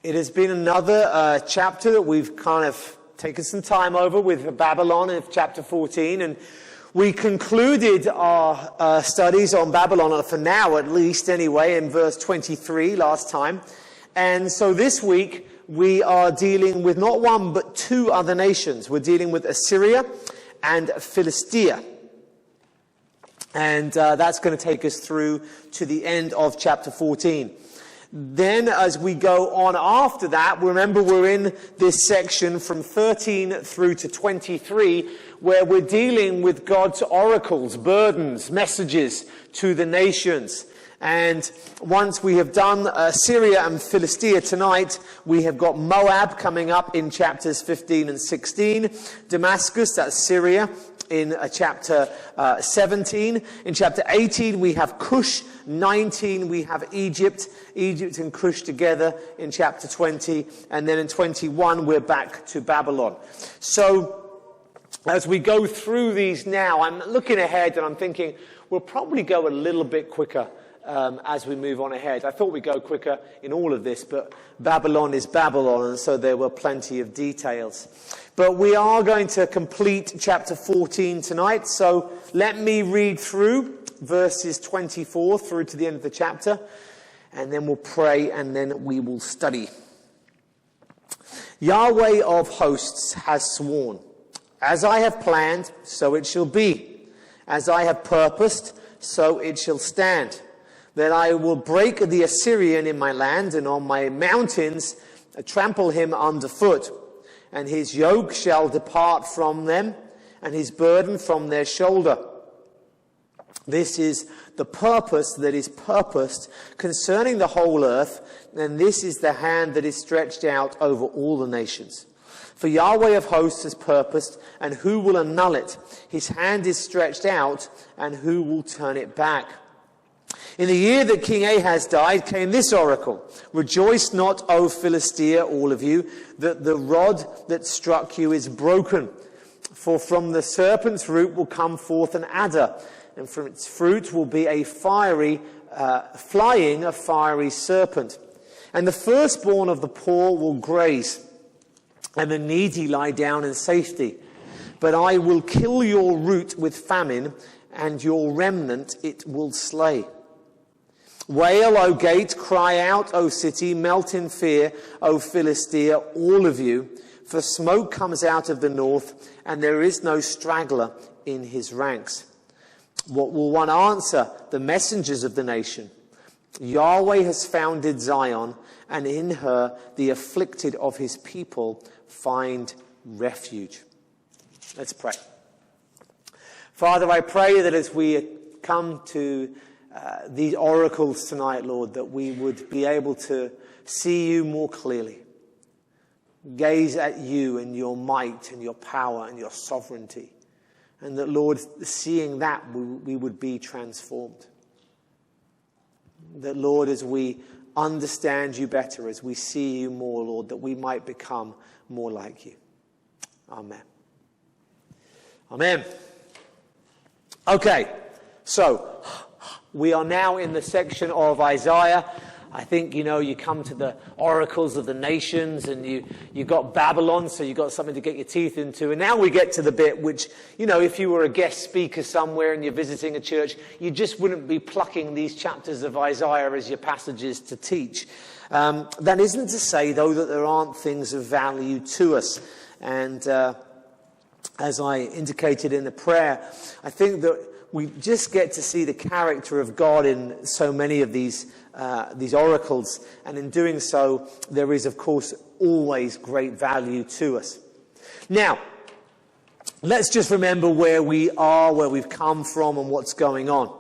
It has been another chapter that we've kind of taken some time over with Babylon in chapter 14, and we concluded our studies on Babylon, for now at least anyway, in verse 23 last time. And so this week we are dealing with not one but two other nations. We're dealing with Assyria and Philistia. And that's going to take us through to the end of chapter 14. Then as we go on after that, remember we're in this section from 13 through to 23, where we're dealing with God's oracles, burdens, messages to the nations. And once we have done Assyria and Philistia tonight, we have got Moab coming up in chapters 15 and 16, Damascus, that's Syria, in chapter 17. In chapter 18, we have Cush. 19, we have Egypt and Cush together in chapter 20. And then in 21, we're back to Babylon. So as we go through these now, I'm looking ahead and I'm thinking we'll probably go a little bit quicker as we move on ahead. I thought we'd go quicker in all of this, but Babylon is Babylon, and so there were plenty of details. But we are going to complete chapter 14 tonight, so let me read through verses 24 through to the end of the chapter, and then we'll pray, and then we will study. Yahweh of hosts has sworn, as I have planned, so it shall be. As I have purposed, so it shall stand. That I will break the Assyrian in my land, and on my mountains trample him underfoot. And his yoke shall depart from them, and his burden from their shoulder. This is the purpose that is purposed concerning the whole earth, and this is the hand that is stretched out over all the nations. For Yahweh of hosts has purposed, and who will annul it? His hand is stretched out, and who will turn it back? In the year that King Ahaz died came this oracle. Rejoice not, O Philistia, all of you, that the rod that struck you is broken. For from the serpent's root will come forth an adder, and from its fruit will be a fiery serpent. And the firstborn of the poor will graze, and the needy lie down in safety. But I will kill your root with famine, and your remnant it will slay. Wail, O gate, cry out, O city, melt in fear, O Philistia, all of you, for smoke comes out of the north, and there is no straggler in his ranks. What will one answer the messengers of the nation? Yahweh has founded Zion, and in her the afflicted of his people find refuge. Let's pray. Father, I pray that as we come to these oracles tonight, Lord, that we would be able to see you more clearly. Gaze at you and your might and your power and your sovereignty. And that, Lord, seeing that, we would be transformed. That, Lord, as we understand you better, as we see you more, Lord, that we might become more like you. Amen. Amen. Okay, so we are now in the section of Isaiah. I think, you come to the oracles of the nations, and you got Babylon, so you got something to get your teeth into. And now we get to the bit which, if you were a guest speaker somewhere and you're visiting a church, you just wouldn't be plucking these chapters of Isaiah as your passages to teach. That isn't to say, though, that there aren't things of value to us. And as I indicated in the prayer, I think that we just get to see the character of God in so many of these oracles, and in doing so, there is, of course, always great value to us. Now, let's just remember where we are, where we've come from, and what's going on.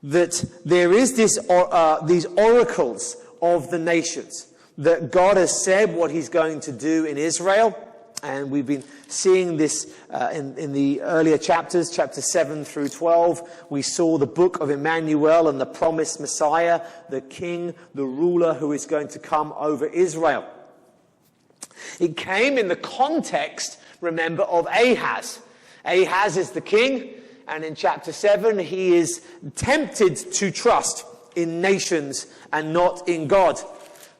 That there is these oracles of the nations, that God has said what he's going to do in Israel. And we've been seeing this in the earlier chapters, chapter 7 through 12. We saw the book of Emmanuel and the promised Messiah, the king, the ruler who is going to come over Israel. It came in the context, remember, of Ahaz. Ahaz is the king, and in chapter 7 he is tempted to trust in nations and not in God.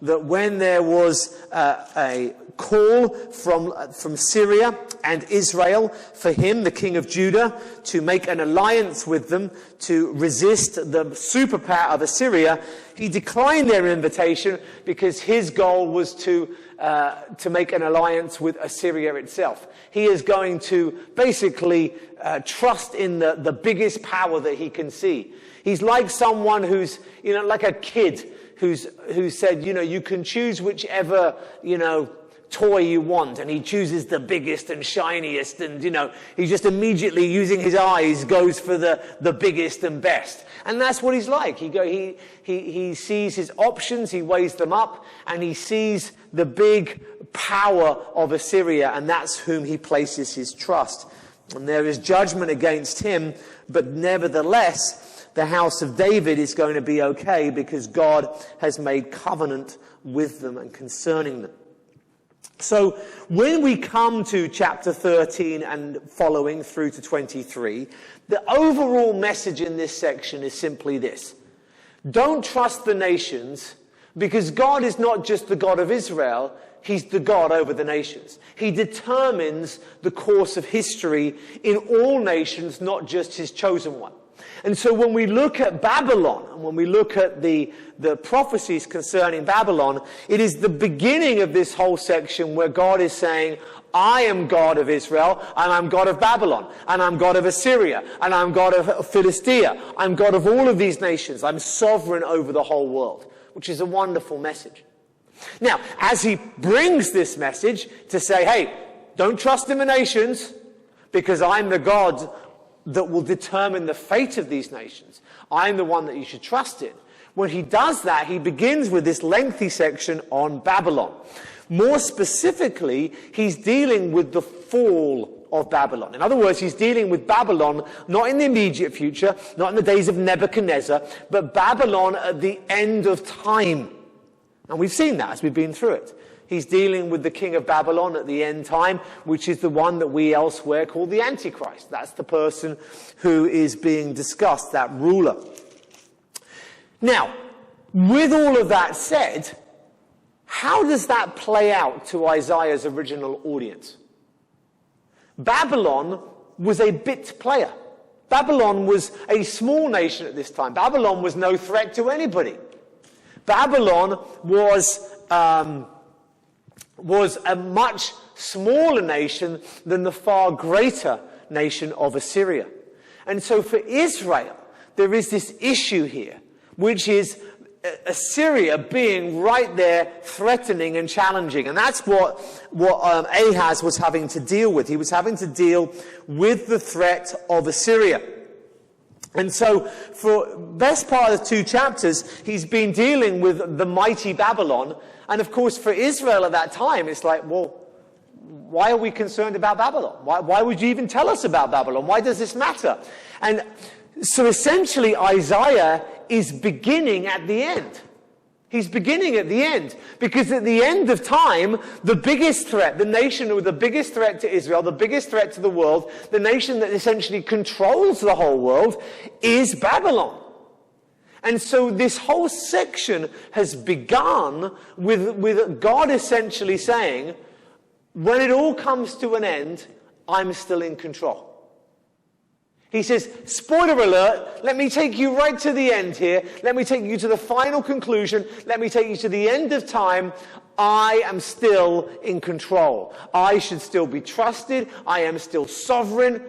that when there was a call from Syria and Israel for him, the king of Judah, to make an alliance with them to resist the superpower of Assyria, he declined their invitation because his goal was to make an alliance with Assyria itself. He is going to basically trust in the biggest power that he can see. He's like someone who's, like a kid who said, you can choose whichever, toy you want, and he chooses the biggest and shiniest, and he just immediately, using his eyes, goes for the biggest and best. And that's what he's like. He sees his options, he weighs them up, and he sees the big power of Assyria, and that's whom he places his trust. And there is judgment against him, but nevertheless, the house of David is going to be okay because God has made covenant with them and concerning them. So when we come to chapter 13 and following through to 23, the overall message in this section is simply this. Don't trust the nations, because God is not just the God of Israel, he's the God over the nations. He determines the course of history in all nations, not just his chosen one. And so when we look at Babylon, and when we look at the prophecies concerning Babylon, it is the beginning of this whole section where God is saying, I am God of Israel, and I'm God of Babylon, and I'm God of Assyria, and I'm God of Philistia. I'm God of all of these nations. I'm sovereign over the whole world, which is a wonderful message. Now, as he brings this message to say, hey, don't trust in the nations, because I'm the God that will determine the fate of these nations. I'm the one that you should trust in. When he does that, he begins with this lengthy section on Babylon. More specifically, he's dealing with the fall of Babylon. In other words, he's dealing with Babylon not in the immediate future, not in the days of Nebuchadnezzar, but Babylon at the end of time. And we've seen that as we've been through it. He's dealing with the king of Babylon at the end time, which is the one that we elsewhere call the Antichrist. That's the person who is being discussed, that ruler. Now, with all of that said, how does that play out to Isaiah's original audience? Babylon was a bit player. Babylon was a small nation at this time. Babylon was no threat to anybody. Babylon was a much smaller nation than the far greater nation of Assyria. And so for Israel, there is this issue here, which is Assyria being right there threatening and challenging. And that's what Ahaz was having to deal with. He was having to deal with the threat of Assyria. And so for best part of 2 chapters, he's been dealing with the mighty Babylon. And of course, for Israel at that time, it's like, well, why are we concerned about Babylon? Why would you even tell us about Babylon? Why does this matter? And so essentially, Isaiah is beginning at the end. He's beginning at the end. Because at the end of time, the biggest threat, the nation with the biggest threat to Israel, the biggest threat to the world, the nation that essentially controls the whole world, is Babylon. And so this whole section has begun with God essentially saying, when it all comes to an end, I'm still in control. He says, spoiler alert, let me take you right to the end here. Let me take you to the final conclusion. Let me take you to the end of time. I am still in control. I should still be trusted. I am still sovereign.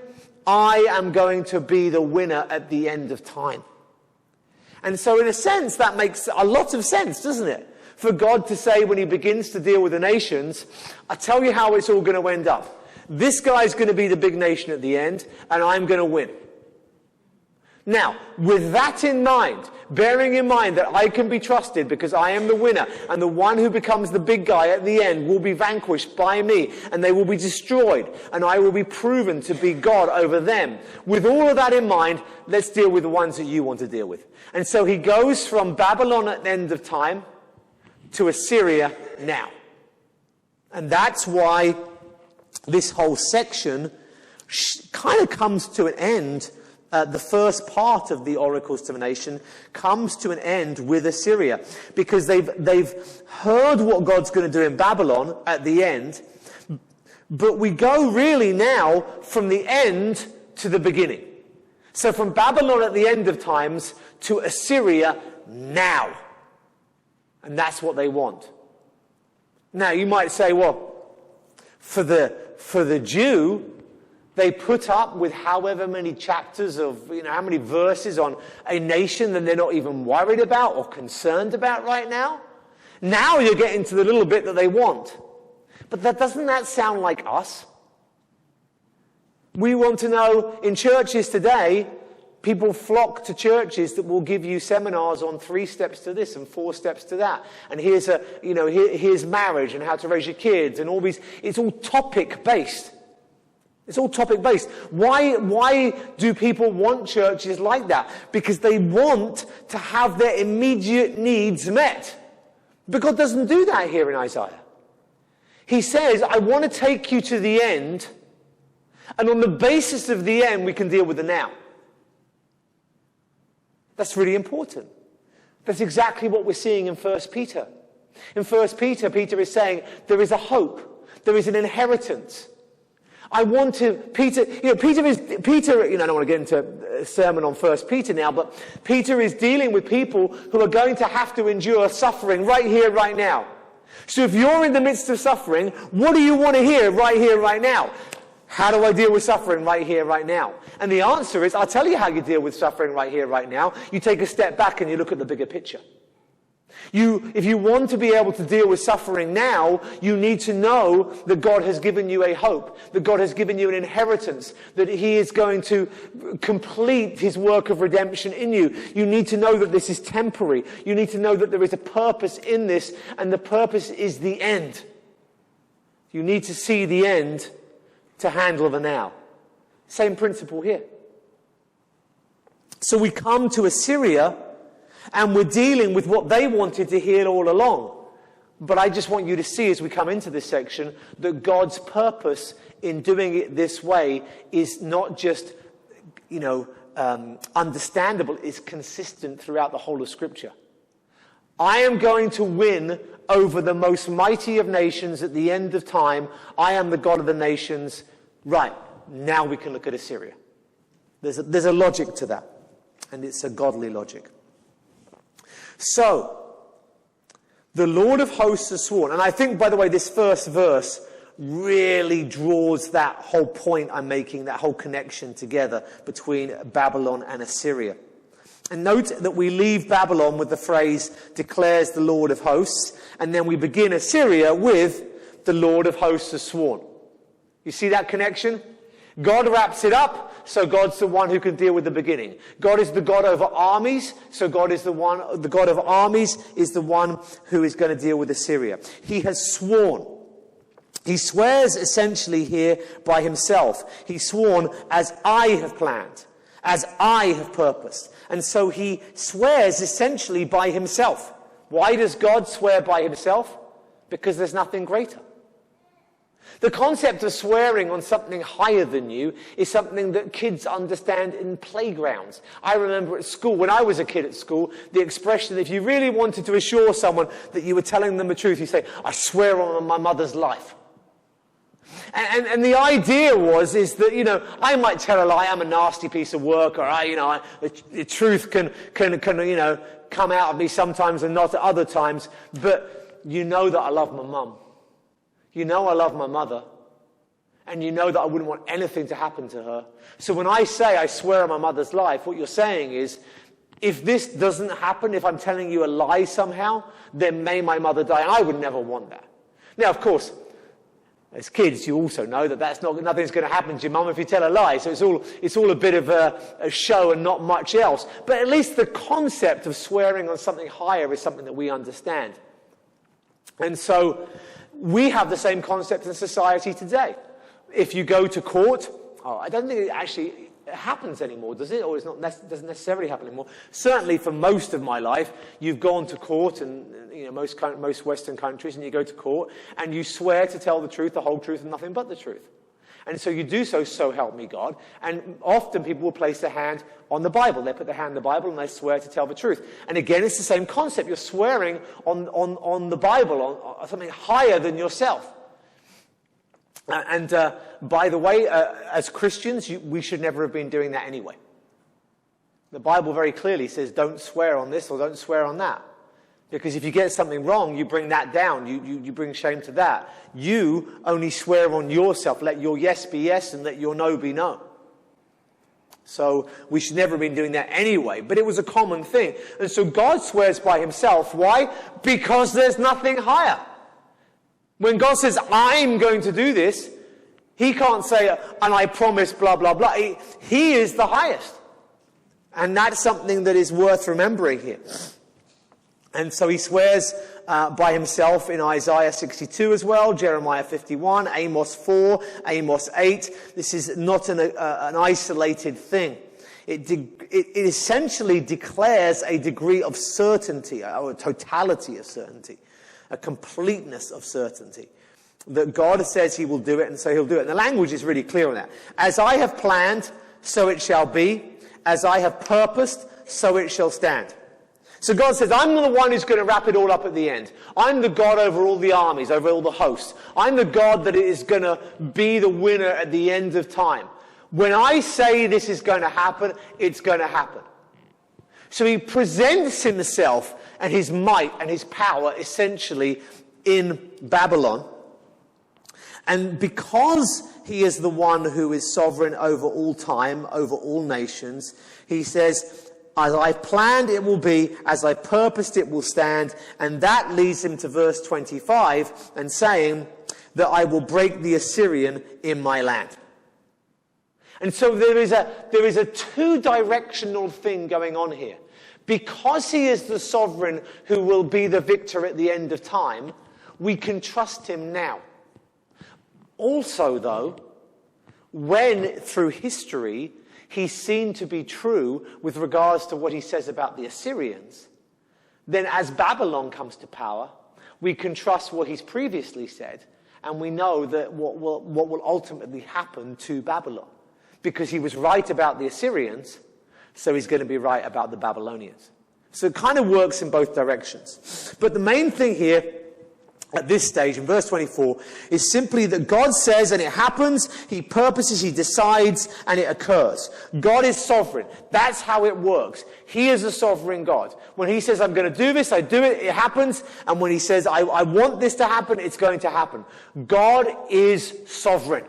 I am going to be the winner at the end of time. And so in a sense, that makes a lot of sense, doesn't it? For God to say when he begins to deal with the nations, I tell you how it's all going to end up. This guy's going to be the big nation at the end, and I'm going to win. Now, with that in mind, bearing in mind that I can be trusted because I am the winner, and the one who becomes the big guy at the end will be vanquished by me, and they will be destroyed, and I will be proven to be God over them. With all of that in mind, let's deal with the ones that you want to deal with. And so he goes from Babylon at the end of time to Assyria now. And that's why this whole section kind of comes to an end the first part of the oracles to the nation comes to an end with Assyria, because they've heard what God's going to do in Babylon at the end, but we go really now from the end to the beginning. So from Babylon at the end of times to Assyria now. And that's what they want. Now you might say, well, for the Jew, they put up with however many chapters of, how many verses on a nation that they're not even worried about or concerned about right now. Now you're getting to the little bit that they want. But doesn't that sound like us? We want to know, in churches today, people flock to churches that will give you seminars on 3 steps to this and 4 steps to that. And here's marriage and how to raise your kids and all these. It's all topic based. It's all topic based. Why do people want churches like that? Because they want to have their immediate needs met. But God doesn't do that here in Isaiah. He says, I want to take you to the end, and on the basis of the end, we can deal with the now. That's really important. That's exactly what we're seeing in 1 Peter. In 1 Peter, Peter is saying, there is a hope. There is an inheritance. I want to, Peter, I don't want to get into a sermon on 1 Peter now, but Peter is dealing with people who are going to have to endure suffering right here, right now. So if you're in the midst of suffering, what do you want to hear right here, right now? How do I deal with suffering right here, right now? And the answer is, I'll tell you how you deal with suffering right here, right now. You take a step back and you look at the bigger picture. If you want to be able to deal with suffering now, you need to know that God has given you a hope, that God has given you an inheritance, that He is going to complete His work of redemption in you. You need to know that this is temporary. You need to know that there is a purpose in this, and the purpose is the end. You need to see the end to handle the now. Same principle here. So we come to Assyria, and we're dealing with what they wanted to hear all along. But I just want you to see as we come into this section that God's purpose in doing it this way is not just, understandable, it's consistent throughout the whole of Scripture. I am going to win over the most mighty of nations at the end of time. I am the God of the nations. Right, now we can look at Assyria. There's a logic to that, and it's a godly logic. So, the Lord of hosts has sworn, and I think, by the way, this first verse really draws that whole point I'm making, that whole connection together between Babylon and Assyria. And note that we leave Babylon with the phrase, declares the Lord of hosts, and then we begin Assyria with the Lord of hosts has sworn. You see that connection? God wraps it up, so God's the one who can deal with the beginning. God is the God over armies, so God is the God of armies is the one who is going to deal with Assyria. He has sworn. He swears essentially here by himself. He's sworn as I have planned, as I have purposed. And so he swears essentially by himself. Why does God swear by himself? Because there's nothing greater. The concept of swearing on something higher than you is something that kids understand in playgrounds. I remember at school, when I was a kid at school, the expression, if you really wanted to assure someone that you were telling them the truth, you say, I swear on my mother's life. And the idea is that, I might tell a lie, I'm a nasty piece of work, or the truth can come out of me sometimes and not at other times, but you know that I love my mum. You know I love my mother, and you know that I wouldn't want anything to happen to her. So when I say I swear on my mother's life, what you're saying is, if this doesn't happen, if I'm telling you a lie somehow, then may my mother die, and I would never want that. Now, of course, as kids, you also know that nothing's going to happen to your mum if you tell a lie. So it's all a bit of a show and not much else. But at least the concept of swearing on something higher is something that we understand. And so we have the same concept in society today. If you go to court, I don't think it actually happens anymore, does it? Or doesn't necessarily happen anymore. Certainly for most of my life, you've gone to court, and most Western countries, and you go to court, and you swear to tell the truth, the whole truth, and nothing but the truth. And so you do so help me God. And often people will place their hand on the Bible. They put their hand on the Bible and they swear to tell the truth. And again, it's the same concept. You're swearing on the Bible, on something higher than yourself. And by the way, as Christians, we should never have been doing that anyway. The Bible very clearly says don't swear on this or don't swear on that. Because if you get something wrong, you bring that down. You bring shame to that. You only swear on yourself. Let your yes be yes and let your no be no. So we should never have been doing that anyway. But it was a common thing. And so God swears by himself. Why? Because there's nothing higher. When God says, I'm going to do this, he can't say, and I promise, blah, blah, blah. He is the highest. And that's something that is worth remembering here. And so he swears by himself in Isaiah 62 as well, Jeremiah 51, Amos 4, Amos 8. This is not an isolated thing. It essentially declares a degree of certainty, or a totality of certainty, a completeness of certainty. That God says he will do it, and so he'll do it. And the language is really clear on that. As I have planned, so it shall be. As I have purposed, so it shall stand. So God says, I'm the one who's going to wrap it all up at the end. I'm the God over all the armies, over all the hosts. I'm the God that is going to be the winner at the end of time. When I say this is going to happen, it's going to happen. So he presents himself and his might and his power essentially in Babylon. And because he is the one who is sovereign over all time, over all nations, he says, as I planned it will be, as I purposed it will stand. And that leads him to verse 25 and saying that I will break the Assyrian in my land. And so there is a two-directional thing going on here. Because he is the sovereign who will be the victor at the end of time, we can trust him now. Also, though, when through history he's seen to be true with regards to what he says about the Assyrians, then as Babylon comes to power, we can trust what he's previously said, and we know that what will ultimately happen to Babylon. Because he was right about the Assyrians, so he's going to be right about the Babylonians. So it kind of works in both directions. But the main thing here at this stage, in verse 24, is simply that God says and it happens, he purposes, he decides, and it occurs. God is sovereign. That's how it works. He is a sovereign God. When he says, I'm going to do this, I do it, it happens. And when he says, I want this to happen, it's going to happen. God is sovereign.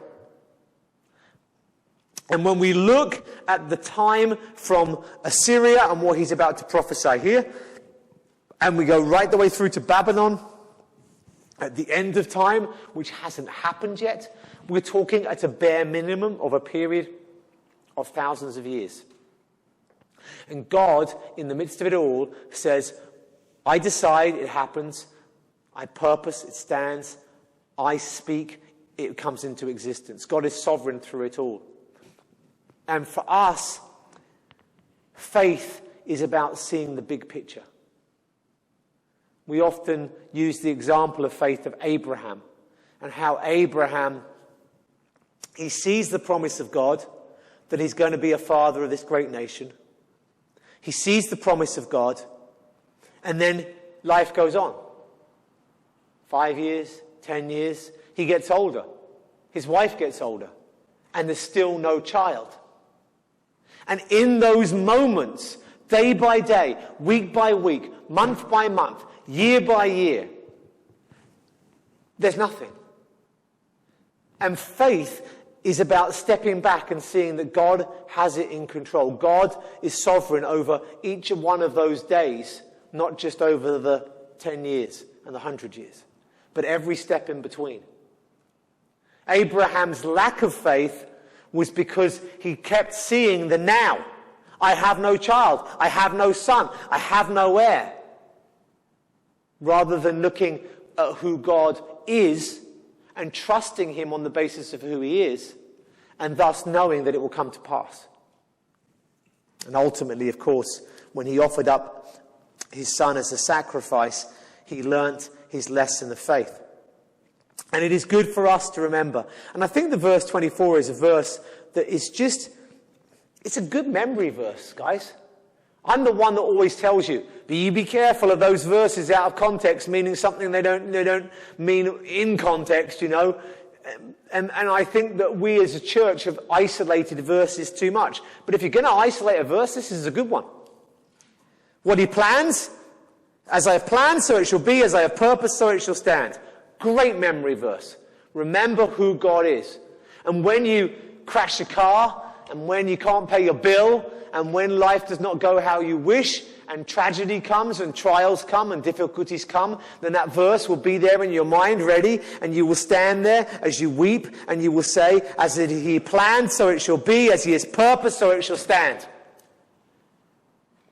And when we look at the time from Assyria and what he's about to prophesy here, and we go right the way through to Babylon, at the end of time, which hasn't happened yet, we're talking at a bare minimum of a period of thousands of years. And God, in the midst of it all, says, I decide, it happens. I purpose, it stands. I speak, it comes into existence. God is sovereign through it all. And for us, faith is about seeing the big picture. We often use the example of faith of Abraham and how Abraham, he sees the promise of God that he's going to be a father of this great nation. He sees the promise of God, and then life goes on. 5 years, 10 years, he gets older. His wife gets older, and there's still no child. And in those moments, day by day, week by week, month by month, year by year, there's nothing. And faith is about stepping back and seeing that God has it in control. God is sovereign over each one of those days, not just over the 10 years and the 100 years, but every step in between. Abraham's lack of faith was because he kept seeing the now. I have no child. I have no son. I have no heir. Rather than looking at who God is and trusting him on the basis of who he is, and thus knowing that it will come to pass. And ultimately, of course, when he offered up his son as a sacrifice, he learnt his lesson of faith. And it is good for us to remember. And I think the verse 24 is a verse that is just, it's a good memory verse, guys. I'm the one that always tells you, but you be careful of those verses out of context, meaning something they don't mean in context, you know. And I think that we as a church have isolated verses too much. But if you're going to isolate a verse, this is a good one. What he plans, as I have planned, so it shall be. As I have purposed, so it shall stand. Great memory verse. Remember who God is. And when you crash a car, and when you can't pay your bill, and when life does not go how you wish, and tragedy comes, and trials come, and difficulties come, then that verse will be there in your mind, ready, and you will stand there as you weep, and you will say, as he planned, so it shall be, as he has purposed, so it shall stand.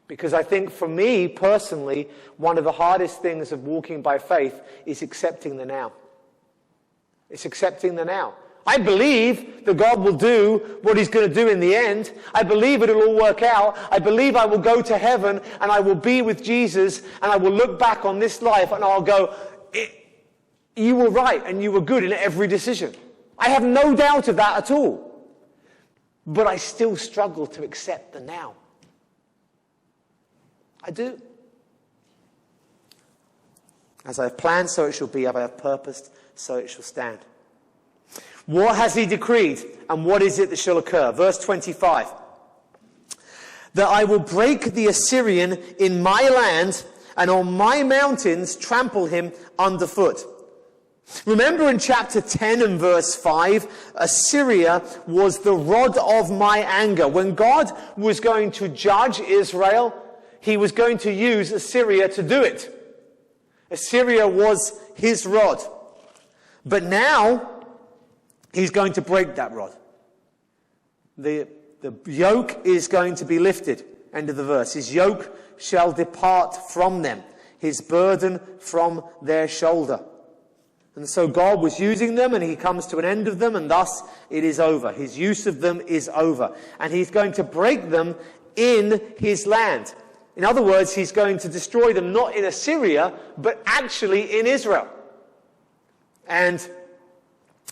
Because I think for me, personally, one of the hardest things of walking by faith is accepting the now. It's accepting the now. I believe that God will do what he's going to do in the end. I believe it'll all work out. I believe I will go to heaven and I will be with Jesus and I will look back on this life and I'll go, you were right and you were good in every decision. I have no doubt of that at all. But I still struggle to accept the now. I do. As I have planned, so it shall be. As I have purposed, so it shall stand. What has he decreed, and what is it that shall occur? Verse 25. That I will break the Assyrian in my land, and on my mountains trample him underfoot. Remember in chapter 10 and verse 5, Assyria was the rod of my anger. When God was going to judge Israel, he was going to use Assyria to do it. Assyria was his rod. But now, he's going to break that rod. The yoke is going to be lifted. End of the verse. His yoke shall depart from them. His burden from their shoulder. And so God was using them and he comes to an end of them and thus it is over. His use of them is over. And he's going to break them in his land. In other words, he's going to destroy them not in Assyria, but actually in Israel. And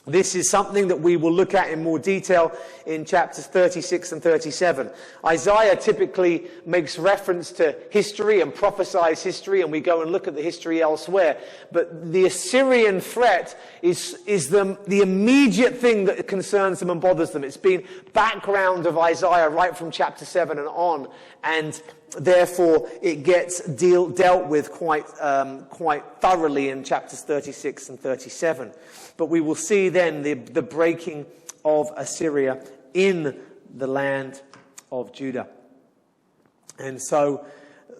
this is something that we will look at in more detail in chapters 36 and 37. Isaiah typically makes reference to history and prophesies history, and we go and look at the history elsewhere. But the Assyrian threat is the immediate thing that concerns them and bothers them. It's been background of Isaiah right from chapter 7 and on, and therefore it gets dealt with quite thoroughly in chapters 36 and 37. But we will see then the breaking of Assyria in the land of Judah. And so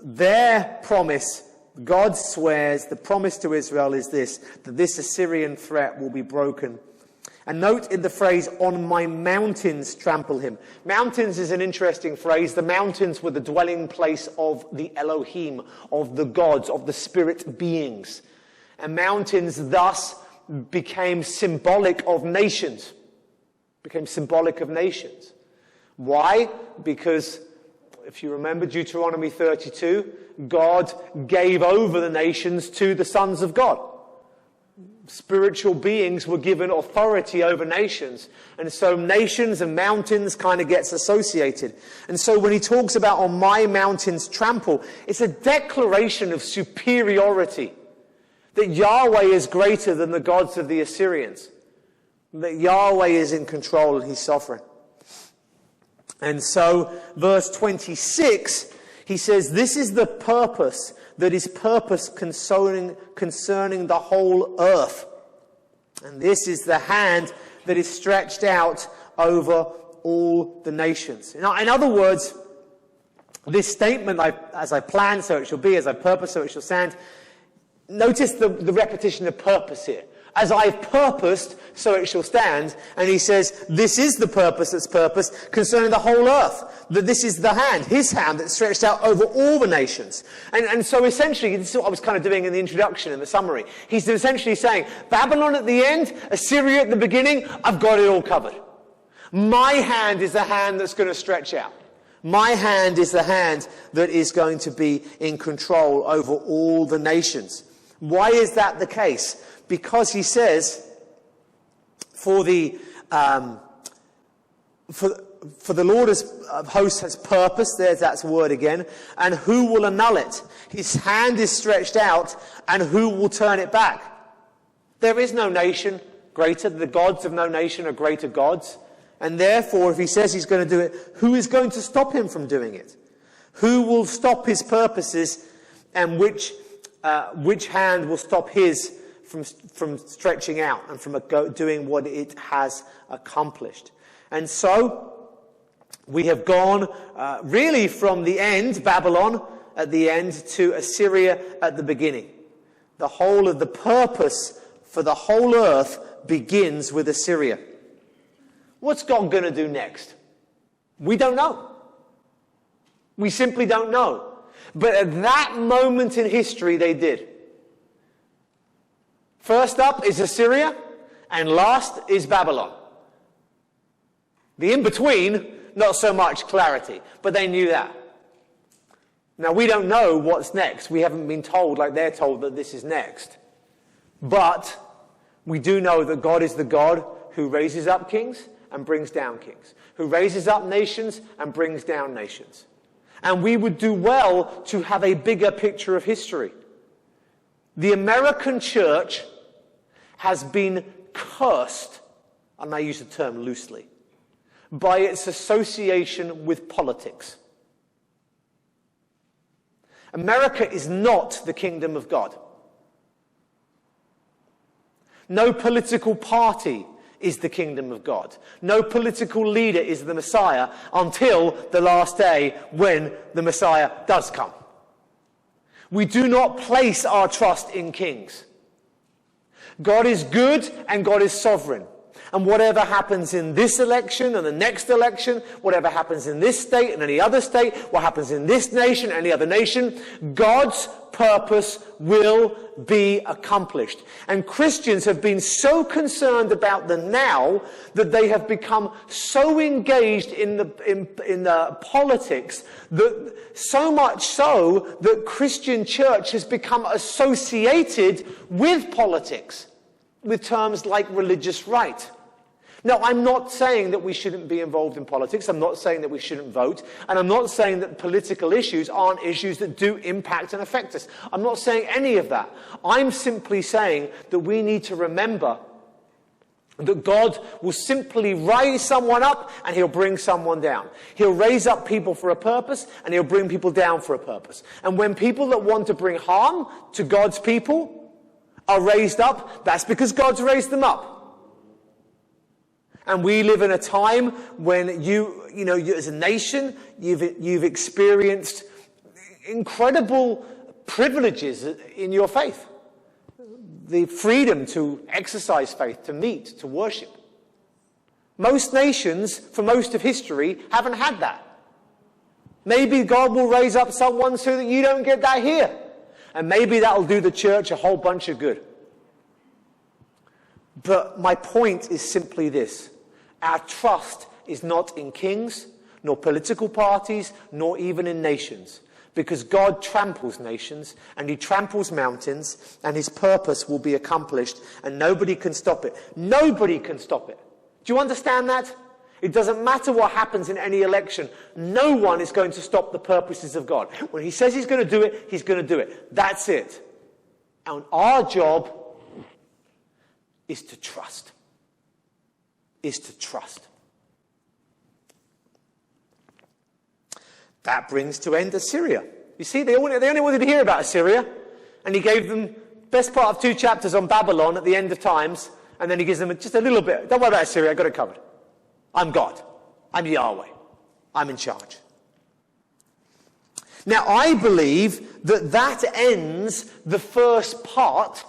their promise, God swears, the promise to Israel is this, that this Assyrian threat will be broken. And note in the phrase, on my mountains trample him. Mountains is an interesting phrase. The mountains were the dwelling place of the Elohim, of the gods, of the spirit beings. And mountains thus became symbolic of nations. Why? Because if you remember Deuteronomy 32, God gave over the nations to the sons of God. Spiritual beings were given authority over nations. And so nations and mountains kind of gets associated. And so when he talks about on my mountains trample, it's a declaration of superiority. That Yahweh is greater than the gods of the Assyrians. That Yahweh is in control and he's sovereign. And so, verse 26, he says, this is the purpose that is purpose concerning the whole earth. And this is the hand that is stretched out over all the nations. In other words, this statement, as I plan, so it shall be, as I purpose, so it shall stand. Notice the repetition of purpose here. As I've purposed, so it shall stand. And he says, this is the purpose that's purposed concerning the whole earth. That this is the hand, his hand that's stretched out over all the nations. And so essentially, this is what I was kind of doing in the introduction, in the summary. He's essentially saying, Babylon at the end, Assyria at the beginning, I've got it all covered. My hand is the hand that's going to stretch out. My hand is the hand that is going to be in control over all the nations. Why is that the case? Because he says, for the Lord of hosts has purpose, there's that word again, and who will annul it? His hand is stretched out, and who will turn it back? There is no nation greater. The gods of no nation are greater gods. And therefore, if he says he's going to do it, who is going to stop him from doing it? Who will stop his purposes, and which hand will stop his from stretching out and from doing what it has accomplished? And so, we have gone really from the end, Babylon at the end, to Assyria at the beginning. The whole of the purpose for the whole earth begins with Assyria. What's God going to do next? We don't know. We simply don't know. But at that moment in history, they did. First up is Assyria, and last is Babylon. The in-between, not so much clarity, but they knew that. Now, we don't know what's next. We haven't been told like they're told that this is next. But we do know that God is the God who raises up kings and brings down kings, who raises up nations and brings down nations. And we would do well to have a bigger picture of history. The American church has been cursed, and I use the term loosely, by its association with politics. America is not the kingdom of God. No political party is the kingdom of God. No political leader is the Messiah until the last day when the Messiah does come. We do not place our trust in kings. God is good and God is sovereign. And whatever happens in this election and the next election, whatever happens in this state and any other state, what happens in this nation, any other nation, God's purpose will be accomplished. And Christians have been so concerned about the now that they have become so engaged in the politics, that so much so that Christian church has become associated with politics, with terms like religious right. Now, I'm not saying that we shouldn't be involved in politics. I'm not saying that we shouldn't vote. And I'm not saying that political issues aren't issues that do impact and affect us. I'm not saying any of that. I'm simply saying that we need to remember that God will simply raise someone up and he'll bring someone down. He'll raise up people for a purpose and he'll bring people down for a purpose. And when people that want to bring harm to God's people are raised up, that's because God's raised them up. And we live in a time when you as a nation, you've experienced incredible privileges in your faith. The freedom to exercise faith, to meet, to worship. Most nations, for most of history, haven't had that. Maybe God will raise up someone so that you don't get that here. And maybe that'll do the church a whole bunch of good. But my point is simply this. Our trust is not in kings, nor political parties, nor even in nations. Because God tramples nations, and he tramples mountains, and his purpose will be accomplished, and nobody can stop it. Nobody can stop it. Do you understand that? It doesn't matter what happens in any election. No one is going to stop the purposes of God. When he says he's going to do it, he's going to do it. That's it. And our job is to trust. That brings to end Assyria. You see, they only wanted to hear about Assyria, and he gave them best part of 2 chapters on Babylon at the end of times, and then he gives them just a little bit. Don't worry about Assyria, I got it covered. I'm God. I'm Yahweh. I'm in charge. Now, I believe that ends the first part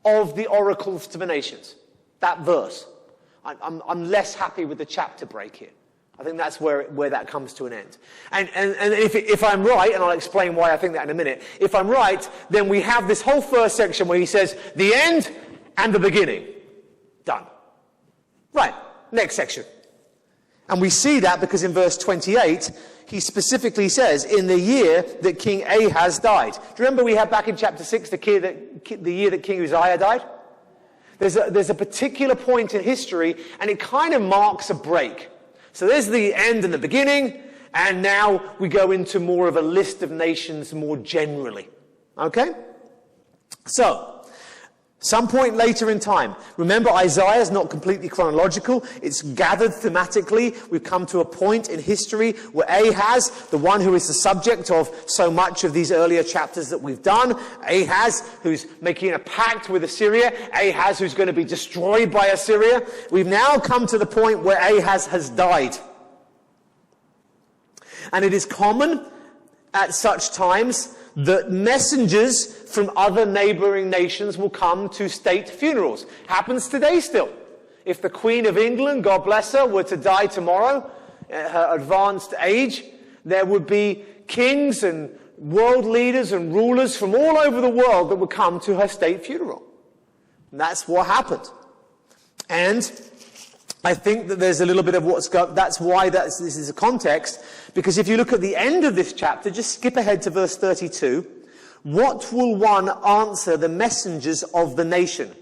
of the oracles to the nations. That verse. I'm less happy with the chapter break here. I think that's where that comes to an end. And if I'm right, and I'll explain why I think that in a minute, if I'm right, then we have this whole first section where he says, the end and the beginning. Done. Right, next section. And we see that because in verse 28, he specifically says, in the year that King Ahaz died. Do you remember we had back in chapter 6 the year that King Uzziah died? There's a particular point in history, and it kind of marks a break. So there's the end and the beginning, and now we go into more of a list of nations more generally. Okay? So, some point later in time. Remember, Isaiah is not completely chronological. It's gathered thematically. We've come to a point in history where Ahaz, the one who is the subject of so much of these earlier chapters that we've done, Ahaz, who's making a pact with Assyria, Ahaz, who's going to be destroyed by Assyria. We've now come to the point where Ahaz has died. And it is common at such times that messengers from other neighbouring nations will come to state funerals. Happens today still. If the Queen of England, God bless her, were to die tomorrow, at her advanced age, there would be kings and world leaders and rulers from all over the world that would come to her state funeral. And that's what happened. And I think that there's a little bit of that's why this is a context, because if you look at the end of this chapter, just skip ahead to verse 32, what will one answer the messengers of the nation?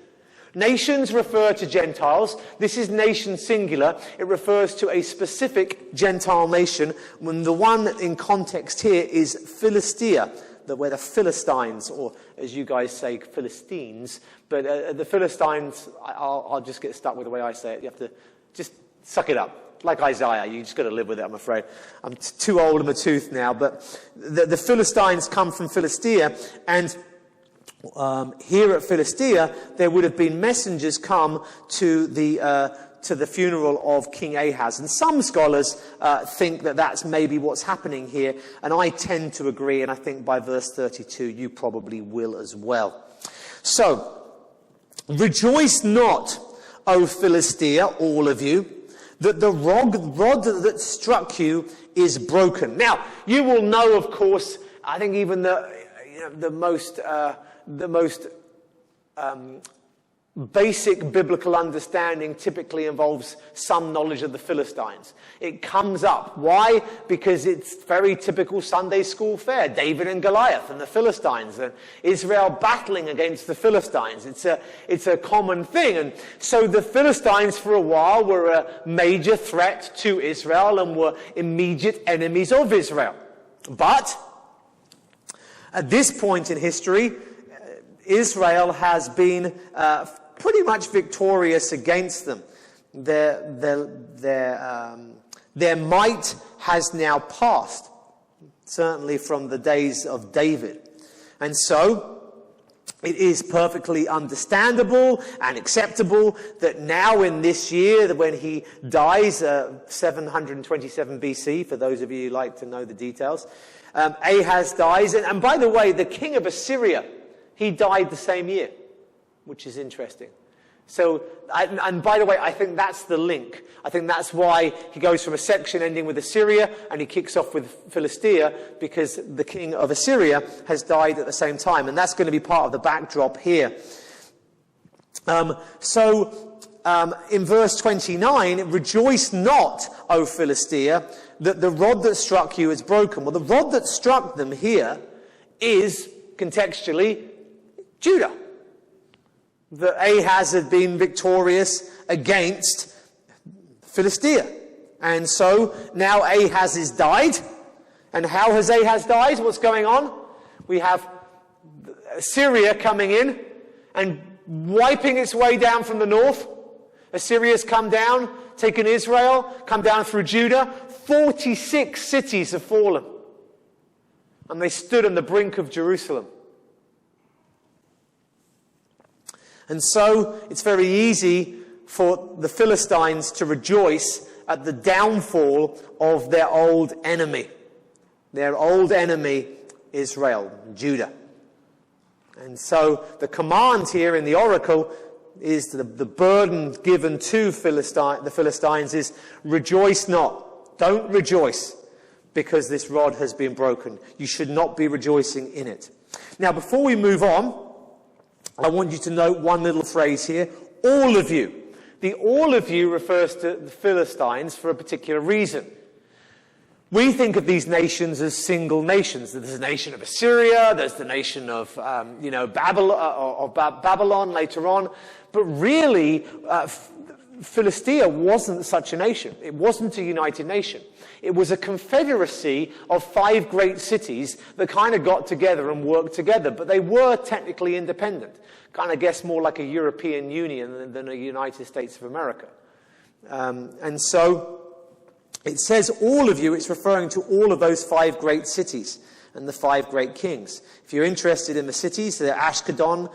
Nations refer to Gentiles. This is nation singular. It refers to a specific Gentile nation, when the one in context here is Philistia, where the Philistines, or as you guys say, Philistines, but the Philistines, I'll just get stuck with the way I say it. You have to just suck it up. Like Isaiah, you just got to live with it, I'm afraid. I'm too old in the tooth now, but the Philistines come from Philistia, and here at Philistia, there would have been messengers come to the funeral of King Ahaz. And some scholars think that that's maybe what's happening here, and I tend to agree, and I think by verse 32 you probably will as well. So, rejoice not, O Philistia, all of you, that the rod that struck you is broken. Now, you will know, of course, I think even the most basic biblical understanding typically involves some knowledge of the Philistines. It comes up. Why? Because it's very typical Sunday school fare. David and Goliath and the Philistines, and Israel battling against the Philistines. It's a common thing. And so the Philistines for a while were a major threat to Israel and were immediate enemies of Israel. But at this point in history, Israel has been pretty much victorious against them. Their might has now passed, certainly from the days of David. And so, it is perfectly understandable and acceptable that now in this year, when he dies, 727 BC, for those of you who like to know the details, Ahaz dies. And by the way, the king of Assyria, he died the same year, which is interesting. So, and by the way, I think that's the link. I think that's why he goes from a section ending with Assyria and he kicks off with Philistia, because the king of Assyria has died at the same time. And that's going to be part of the backdrop here. In verse 29, rejoice not, O Philistia, that the rod that struck you is broken. Well, the rod that struck them here is, contextually, Judah. That Ahaz had been victorious against Philistia. And so now Ahaz has died. And how has Ahaz died? What's going on? We have Assyria coming in and wiping its way down from the north. Assyria's come down, taken Israel, come down through Judah. 46 cities have fallen. And they stood on the brink of Jerusalem. And so it's very easy for the Philistines to rejoice at the downfall of their old enemy. Their old enemy, Israel, Judah. And so the command here in the oracle is the burden given to the Philistines is rejoice not. Don't rejoice because this rod has been broken. You should not be rejoicing in it. Now, before we move on, I want you to note one little phrase here. All of you. The all of you refers to the Philistines for a particular reason. We think of these nations as single nations. There's the nation of Assyria, there's the nation of Babylon later on. But really, Philistia wasn't such a nation. It wasn't a united nation. It was a confederacy of 5 great cities that kind of got together and worked together. But they were technically independent. Kind of guess more like a European Union than a United States of America. And so it says all of you, it's referring to all of those 5 great cities and the 5 great kings. If you're interested in the cities, they're Ashkelon,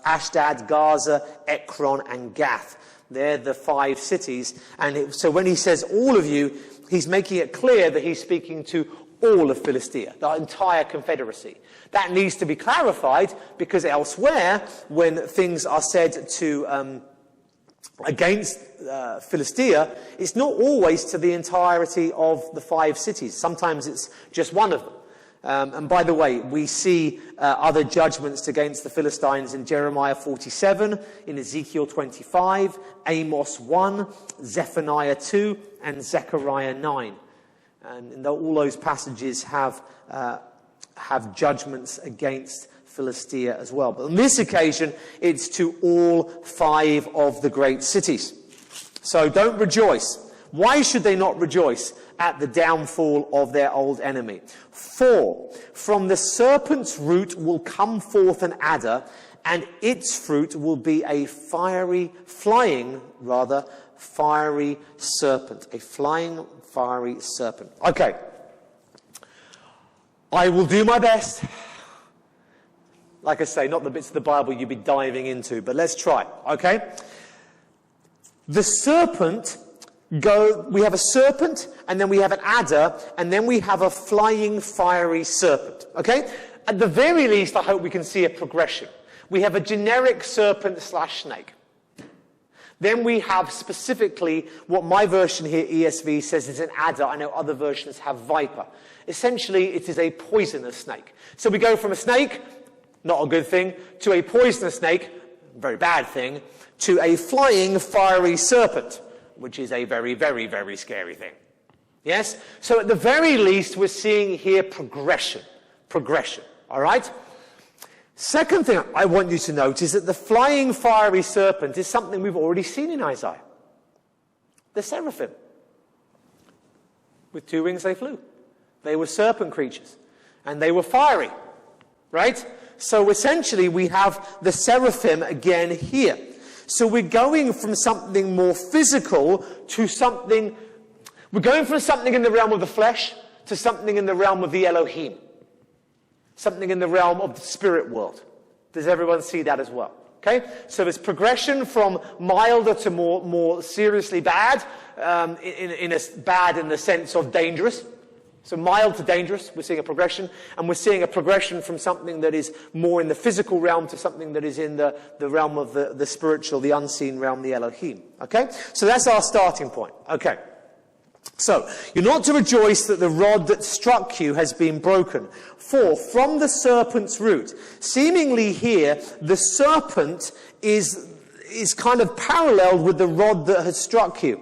Ashdod, Gaza, Ekron, and Gath. They're the 5 cities. And so when he says all of you, he's making it clear that he's speaking to all of Philistia, the entire confederacy. That needs to be clarified because elsewhere, when things are said to against Philistia, it's not always to the entirety of the 5 cities. Sometimes it's just one of them. And by the way, we see other judgments against the Philistines in Jeremiah 47, in Ezekiel 25, Amos 1, Zephaniah 2, and Zechariah 9. And all those passages have judgments against Philistia as well. But on this occasion, it's to all 5 of the great cities. So don't rejoice. Why should they not rejoice at the downfall of their old enemy? For from the serpent's root will come forth an adder, and its fruit will be a fiery serpent. A flying, fiery serpent. Okay. I will do my best. Like I say, not the bits of the Bible you'd be diving into, but let's try. Okay? The serpent... we have a serpent, and then we have an adder, and then we have a flying, fiery serpent. Okay? At the very least, I hope we can see a progression. We have a generic serpent/snake. Then we have specifically what my version here, ESV, says is an adder. I know other versions have viper. Essentially, it is a poisonous snake. So we go from a snake, not a good thing, to a poisonous snake, very bad thing, to a flying, fiery serpent, which is a very, very, very scary thing. Yes? So at the very least, we're seeing here progression. Progression. All right? Second thing I want you to note is that the flying, fiery serpent is something we've already seen in Isaiah. The seraphim. With 2 wings they flew. They were serpent creatures. And they were fiery. Right? So essentially, we have the seraphim again here. So we're going from something more physical to something... We're going from something in the realm of the flesh to something in the realm of the Elohim. Something in the realm of the spirit world. Does everyone see that as well? Okay? So there's progression from milder to more seriously bad. Bad in the sense of dangerous. So mild to dangerous, we're seeing a progression. And we're seeing a progression from something that is more in the physical realm to something that is in the realm of the spiritual, the unseen realm, the Elohim. Okay? So that's our starting point. Okay. So, you're not to rejoice that the rod that struck you has been broken. For from the serpent's root, seemingly here, the serpent is kind of paralleled with the rod that has struck you.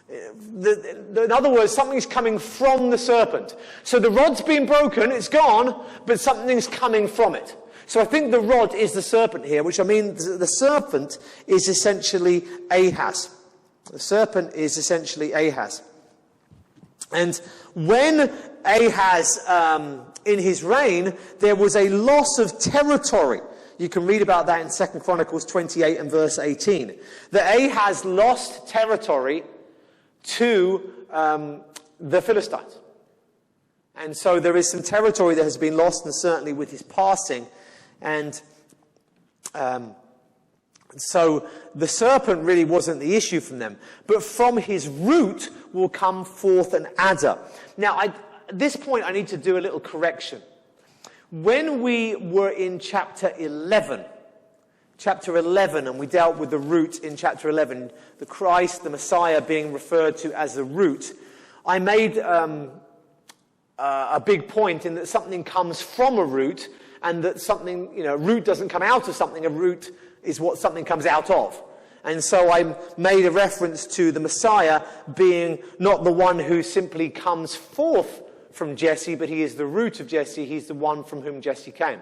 In other words, something's coming from the serpent. So the rod's been broken, it's gone, but something's coming from it. So I think the rod is the serpent here, which I mean the serpent is essentially Ahaz. The serpent is essentially Ahaz. And when Ahaz, in his reign, there was a loss of territory. You can read about that in 2 Chronicles 28 and verse 18. That Ahaz lost territory to the Philistines. And so there is some territory that has been lost, and certainly with his passing. And so the serpent really wasn't the issue from them. But from his root will come forth an adder. Now, at this point, I need to do a little correction. When we were in chapter 11, and we dealt with the root in chapter 11, the Christ, the Messiah being referred to as the root, I made a big point in that something comes from a root, and that something, root doesn't come out of something, a root is what something comes out of. And so I made a reference to the Messiah being not the one who simply comes forth from Jesse, but he is the root of Jesse. He's the one from whom Jesse came.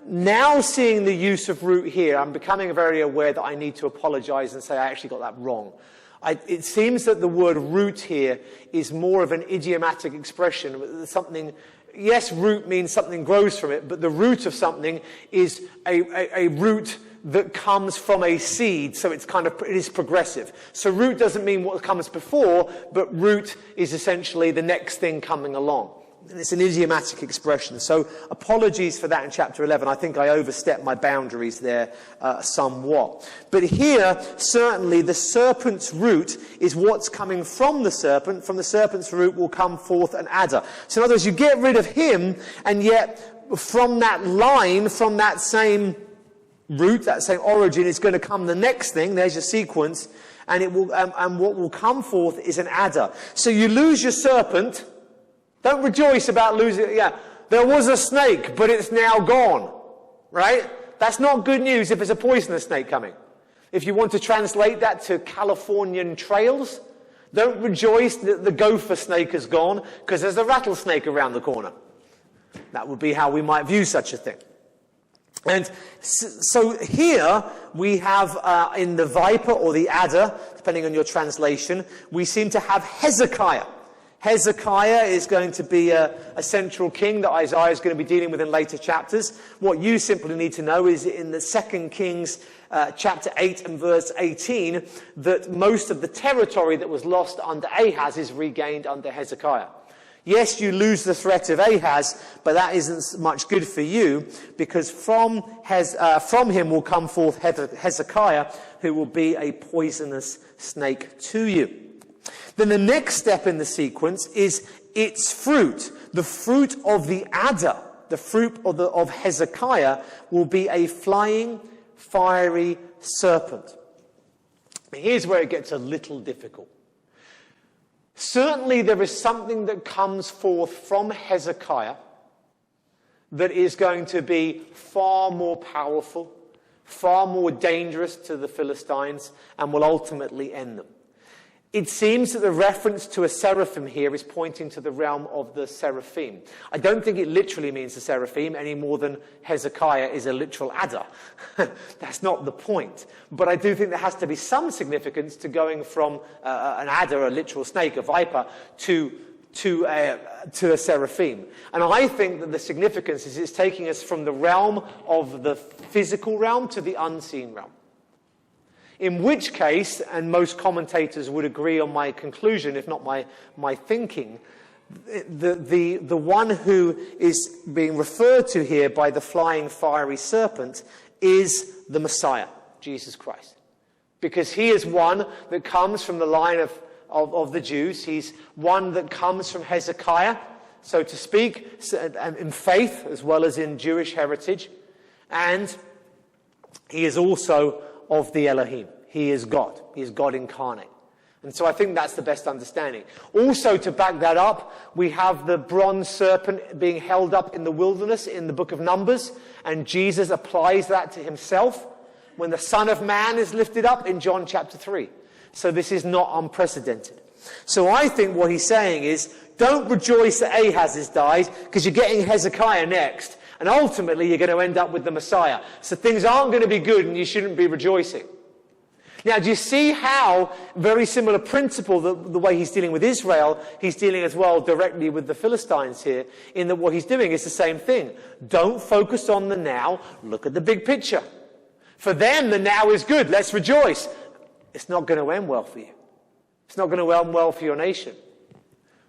Now seeing the use of root here, I'm becoming very aware that I need to apologize and say I actually got that wrong. It seems that the word root here is more of an idiomatic expression. Something, yes, root means something grows from it, but the root of something is a root that comes from a seed, so it is progressive. So root doesn't mean what comes before, but root is essentially the next thing coming along. And it's an idiomatic expression. So apologies for that in chapter 11. I think I overstepped my boundaries there somewhat. But here, certainly, the serpent's root is what's coming from the serpent. From the serpent's root will come forth an adder. So in other words, you get rid of him, and yet from that line, from that same root, that same origin, is going to come the next thing. There's your sequence. And it will, and what will come forth is an adder. So you lose your serpent. Don't rejoice about losing it. Yeah, there was a snake, but it's now gone. Right? That's not good news if it's a poisonous snake coming. If you want to translate that to Californian trails, don't rejoice that the gopher snake is gone, because there's a rattlesnake around the corner. That would be how we might view such a thing. And so here we have in the viper or the adder, depending on your translation, we seem to have Hezekiah. Hezekiah is going to be a central king that Isaiah is going to be dealing with in later chapters. What you simply need to know is in the 2 Kings chapter 8 and verse 18 that most of the territory that was lost under Ahaz is regained under Hezekiah. Yes, you lose the threat of Ahaz, but that isn't much good for you, because from him will come forth Hezekiah, who will be a poisonous snake to you. Then the next step in the sequence is its fruit. The fruit of the adder, the fruit of Hezekiah, will be a flying, fiery serpent. Here's where it gets a little difficult. Certainly there is something that comes forth from Hezekiah that is going to be far more powerful, far more dangerous to the Philistines, and will ultimately end them. It seems that the reference to a seraphim here is pointing to the realm of the seraphim. I don't think it literally means the seraphim any more than Hezekiah is a literal adder. That's not the point. But I do think there has to be some significance to going from an adder, a literal snake, a viper, to a seraphim. And I think that the significance is it's taking us from the realm of the physical realm to the unseen realm. In which case, and most commentators would agree on my conclusion, if not my thinking, the one who is being referred to here by the flying fiery serpent is the Messiah, Jesus Christ. Because he is one that comes from the line of the Jews. He's one that comes from Hezekiah, so to speak, in faith as well as in Jewish heritage. And he is also of the Elohim. He is God. He is God incarnate. And so I think that's the best understanding. Also, to back that up, we have the bronze serpent being held up in the wilderness in the book of Numbers, and Jesus applies that to himself when the Son of Man is lifted up in John chapter 3. So this is not unprecedented. So I think what he's saying is, don't rejoice that Ahaz has died, because you're getting Hezekiah next. And ultimately, you're going to end up with the Messiah. So things aren't going to be good, and you shouldn't be rejoicing. Now, do you see how, very similar principle, the way he's dealing with Israel, he's dealing as well directly with the Philistines here, in that what he's doing is the same thing. Don't focus on the now, look at the big picture. For them, the now is good, let's rejoice. It's not going to end well for you. It's not going to end well for your nation.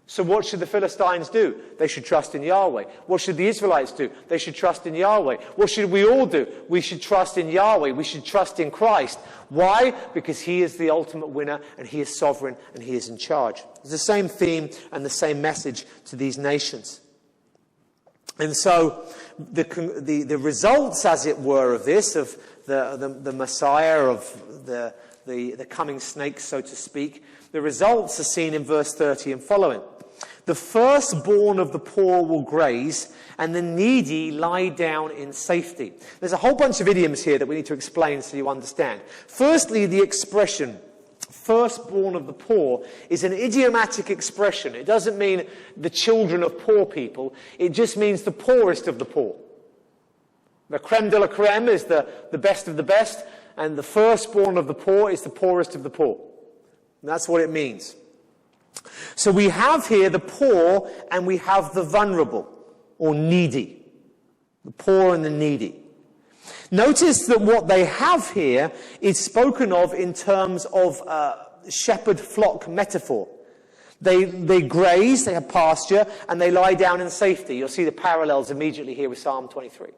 So what should the Philistines do? They should trust in Yahweh. What should the Israelites do? They should trust in Yahweh. What should we all do? We should trust in Yahweh. We should trust in Christ. Why? Because he is the ultimate winner, and he is sovereign, and he is in charge. It's the same theme and the same message to these nations. And so the results, as it were, of this, of the Messiah, of the coming snake, so to speak, the results are seen in verse 30 and following. The firstborn of the poor will graze, and the needy lie down in safety. There's a whole bunch of idioms here that we need to explain so you understand. Firstly, the expression, firstborn of the poor, is an idiomatic expression. It doesn't mean the children of poor people. It just means the poorest of the poor. The creme de la creme is the best of the best, and the firstborn of the poor is the poorest of the poor. And that's what it means. So we have here the poor and we have the vulnerable or needy. The poor and the needy. Notice that what they have here is spoken of in terms of shepherd-flock metaphor. They graze, they have pasture, and they lie down in safety. You'll see the parallels immediately here with Psalm 23.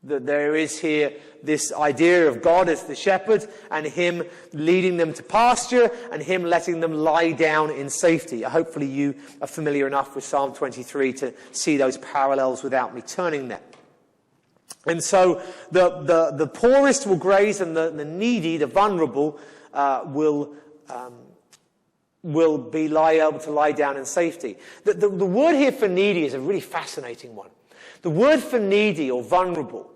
That there is here this idea of God as the shepherd and him leading them to pasture and him letting them lie down in safety. Hopefully you are familiar enough with Psalm 23 to see those parallels without me turning there. And so the poorest will graze, and the needy, the vulnerable, will be able to lie down in safety. The word here for needy is a really fascinating one. The word for needy or vulnerable,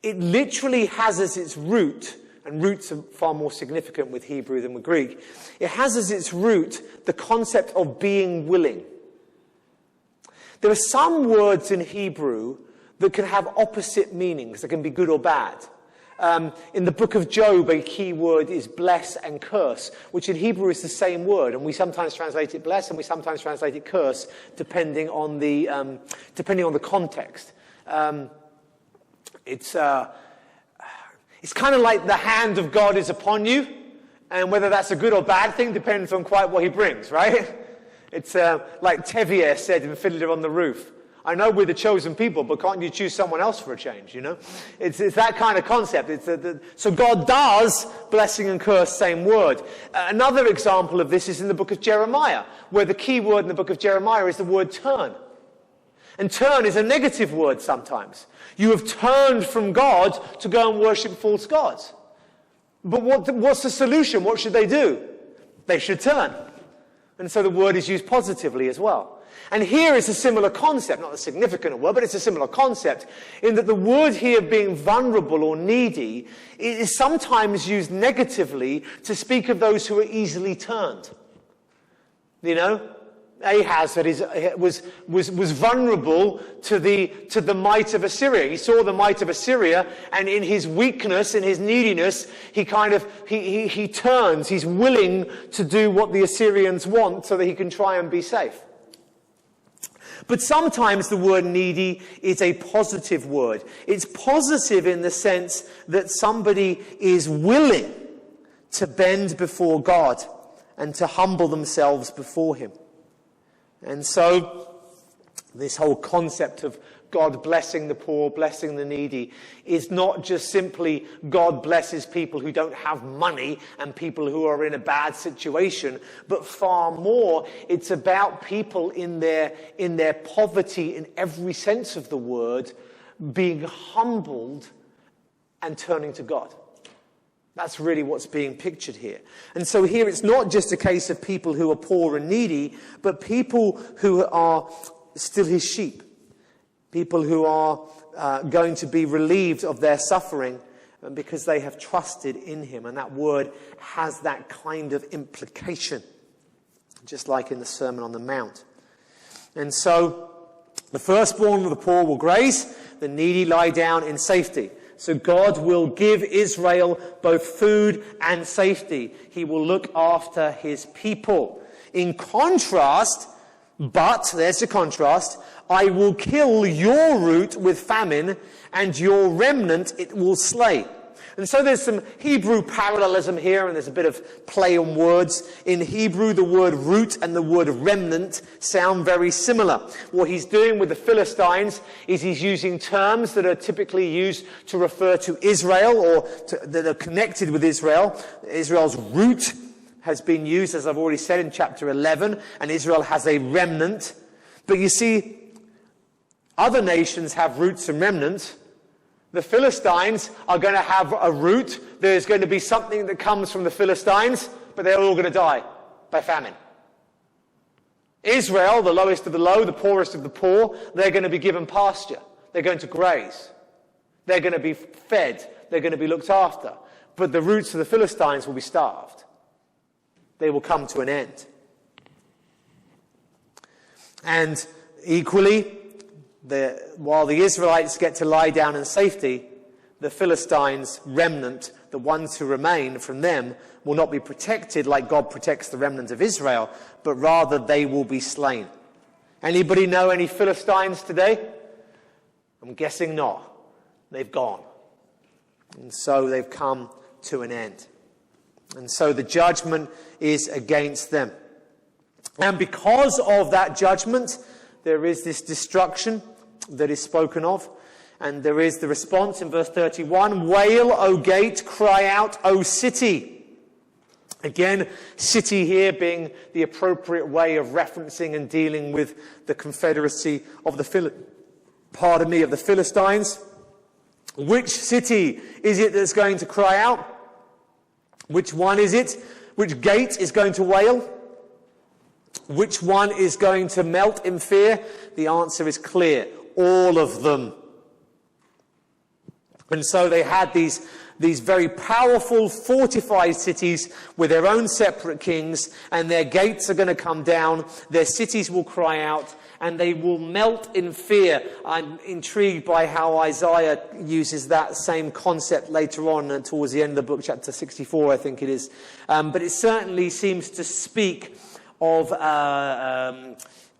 it literally has as its root, and roots are far more significant with Hebrew than with Greek, it has as its root the concept of being willing. There are some words in Hebrew that can have opposite meanings, that can be good or bad. In the book of Job, a key word is bless and curse, which in Hebrew is the same word, and we sometimes translate it bless and we sometimes translate it curse, depending on the context. It's kind of like the hand of God is upon you, and whether that's a good or bad thing depends on quite what he brings, right? It's like Tevier said in Fiddler on the Roof. I know we're the chosen people, but can't you choose someone else for a change, you know? It's that kind of concept. So God does blessing and curse, same word. Another example of this is in the book of Jeremiah, where the key word in the book of Jeremiah is the word turn. And turn is a negative word sometimes. You have turned from God to go and worship false gods. But what's the solution? What should they do? They should turn. And so the word is used positively as well. And here is a similar concept, not a significant word, but it's a similar concept, in that the word here being vulnerable or needy is sometimes used negatively to speak of those who are easily turned. You know? Ahaz was vulnerable to the might of Assyria. He saw the might of Assyria, and in his weakness, in his neediness, he turns. He's willing to do what the Assyrians want so that he can try and be safe. But sometimes the word needy is a positive word. It's positive in the sense that somebody is willing to bend before God and to humble themselves before him. And so this whole concept of God blessing the poor, blessing the needy, is not just simply God blesses people who don't have money and people who are in a bad situation, but far more, it's about people in their poverty in every sense of the word, being humbled and turning to God. That's really what's being pictured here. And so here it's not just a case of people who are poor and needy, but people who are still his sheep. People who are going to be relieved of their suffering because they have trusted in him. And that word has that kind of implication, just like in the Sermon on the Mount. And so the firstborn of the poor will graze, the needy lie down in safety. So God will give Israel both food and safety. He will look after his people. In contrast, but, there's the contrast, I will kill your root with famine, and your remnant it will slay. And so there's some Hebrew parallelism here, and there's a bit of play on words. In Hebrew, the word root and the word remnant sound very similar. What he's doing with the Philistines is he's using terms that are typically used to refer to Israel, or that are connected with Israel. Israel's root has been used, as I've already said, in chapter 11, and Israel has a remnant. But you see, other nations have roots and remnants. The Philistines are going to have a root. There's going to be something that comes from the Philistines, but they're all going to die by famine. Israel, the lowest of the low, the poorest of the poor, they're going to be given pasture. They're going to graze. They're going to be fed. They're going to be looked after. But the roots of the Philistines will be starved. They will come to an end. And equally, while the Israelites get to lie down in safety, the Philistines' remnant, the ones who remain from them, will not be protected like God protects the remnant of Israel, but rather they will be slain. Anybody know any Philistines today? I'm guessing not. They've gone. And so they've come to an end. And so the judgment is against them. And because of that judgment, there is this destruction that is spoken of. And there is the response in verse 31, "Wail, O gate, cry out, O city." Again, city here being the appropriate way of referencing and dealing with the confederacy of the Philistines. Which city is it that's going to cry out? Which one is it? Which gate is going to wail? Which one is going to melt in fear? The answer is clear. All of them. And so they had these very powerful, fortified cities with their own separate kings, and their gates are going to come down, their cities will cry out, and they will melt in fear. I'm intrigued by how Isaiah uses that same concept later on, and towards the end of the book, chapter 64, I think it is. But it certainly seems to speak of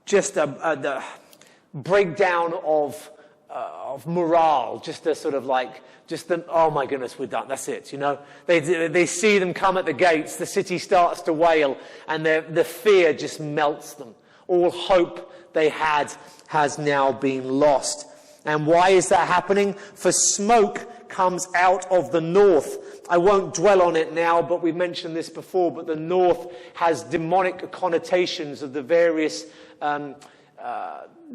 just the breakdown of morale, just a sort of like, oh my goodness, we're done, that's it, you know. They see them come at the gates, the city starts to wail, and the fear just melts them. All hope they had has now been lost. And why is that happening? For smoke comes out of the north. I won't dwell on it now, but we've mentioned this before, but the north has demonic connotations of the various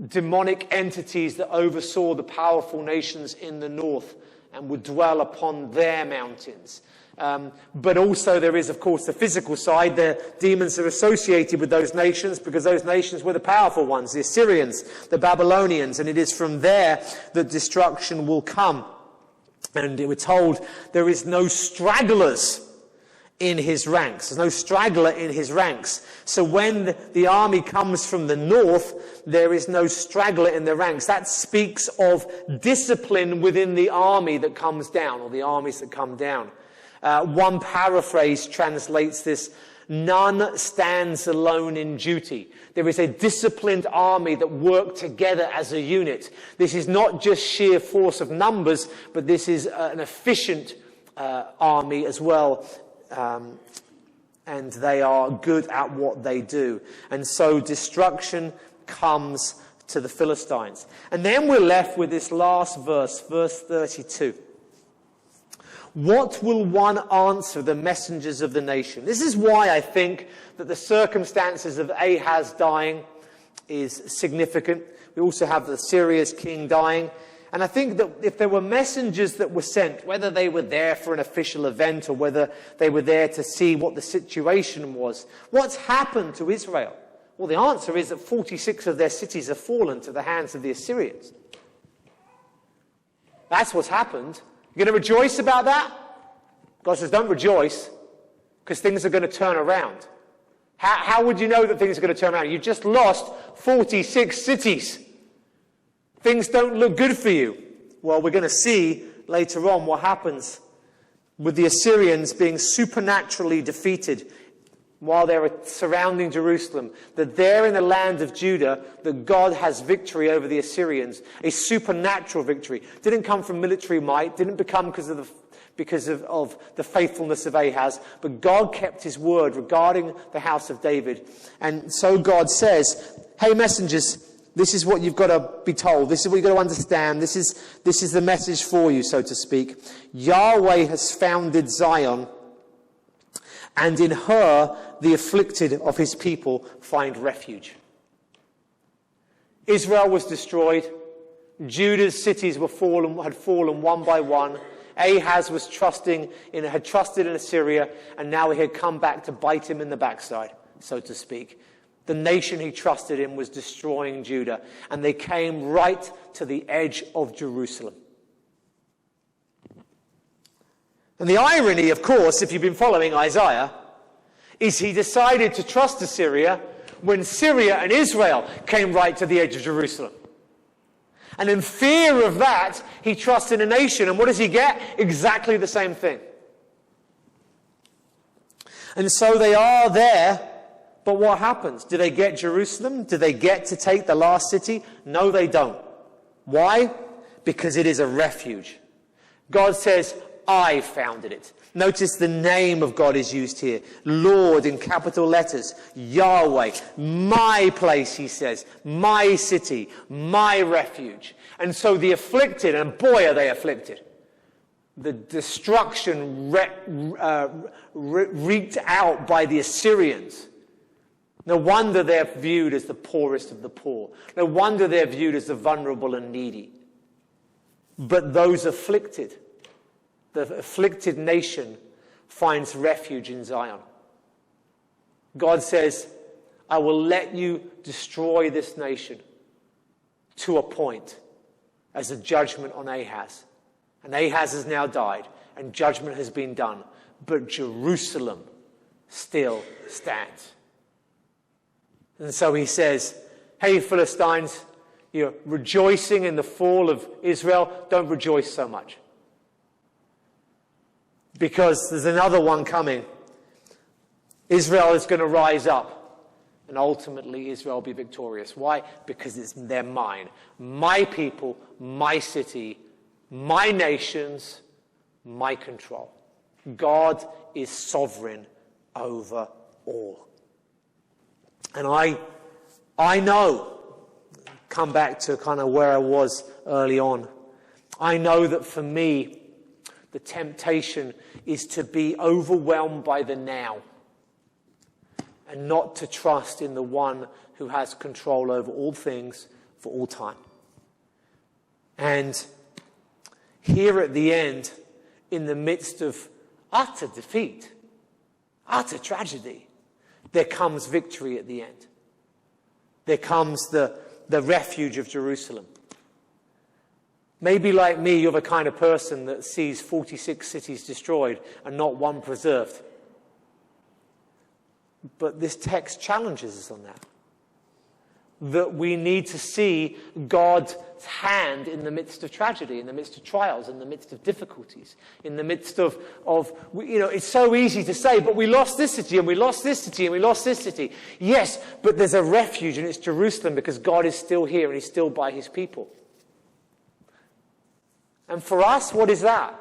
demonic entities that oversaw the powerful nations in the north and would dwell upon their mountains. But also there is, of course, the physical side. The demons are associated with those nations because those nations were the powerful ones, the Assyrians, the Babylonians, and it is from there that destruction will come. And we're told there is no stragglers in his ranks. There's no straggler in his ranks. So when the army comes from the north, there is no straggler in the ranks. That speaks of discipline within the army that comes down, or the armies that come down. One paraphrase translates this: none stands alone in duty. There is a disciplined army that work together as a unit. This is not just sheer force of numbers, but this is an efficient army as well. And they are good at what they do. And so destruction comes to the Philistines. And then we're left with this last verse, verse 32. What will one answer the messengers of the nation? This is why I think that the circumstances of Ahaz dying is significant. We also have the Syria's king dying. And I think that if there were messengers that were sent, whether they were there for an official event or whether they were there to see what the situation was, what's happened to Israel? Well, the answer is that 46 of their cities have fallen to the hands of the Assyrians. That's what's happened. You're going to rejoice about that? God says, don't rejoice, because things are going to turn around. How would you know that things are going to turn around? You just lost 46 cities. Things don't look good for you. Well, we're going to see later on what happens with the Assyrians being supernaturally defeated while they're surrounding Jerusalem. That there in the land of Judah, that God has victory over the Assyrians. A supernatural victory. Didn't come from military might. Didn't become because of the faithfulness of Ahaz. But God kept his word regarding the house of David. And so God says, hey messengers, this is what you've got to be told. This is what you've got to understand. This is the message for you, so to speak. Yahweh has founded Zion, and in her the afflicted of his people find refuge. Israel was destroyed. Judah's cities had fallen one by one. Ahaz had trusted in Assyria, and now he had come back to bite him in the backside, so to speak. The nation he trusted in was destroying Judah, and they came right to the edge of Jerusalem. And the irony, of course, if you've been following Isaiah, is he decided to trust Assyria when Syria and Israel came right to the edge of Jerusalem. And in fear of that, he trusts in a nation. And what does he get? Exactly the same thing. And so they are there. But what happens? Do they get Jerusalem? Do they get to take the last city? No, they don't. Why? Because it is a refuge. God says, I founded it. Notice the name of God is used here. Lord in capital letters. Yahweh. My place, he says. My city. My refuge. And so the afflicted, and boy are they afflicted. The destruction wreaked out by the Assyrians. No wonder they're viewed as the poorest of the poor. No wonder they're viewed as the vulnerable and needy. But those afflicted, the afflicted nation finds refuge in Zion. God says, I will let you destroy this nation to a point as a judgment on Ahaz. And Ahaz has now died and judgment has been done. But Jerusalem still stands. And so he says, hey, Philistines, you're rejoicing in the fall of Israel. Don't rejoice so much. Because there's another one coming. Israel is going to rise up. And ultimately, Israel will be victorious. Why? Because they're mine. My people, my city, my nations, my control. God is sovereign over all. And I know, come back to kind of where I was early on. I know that for me, the temptation is to be overwhelmed by the now and not to trust in the one who has control over all things for all time. And here at the end, in the midst of utter defeat, utter tragedy, there comes victory at the end. There comes the refuge of Jerusalem. Maybe like me, you're the kind of person that sees 46 cities destroyed and not one preserved. But this text challenges us on that. That we need to see God's hand in the midst of tragedy, in the midst of trials, in the midst of difficulties, in the midst of it's so easy to say, but we lost this city, and we lost this city, and we lost this city. Yes, but there's a refuge, and it's Jerusalem, because God is still here, and he's still by his people. And for us, what is that?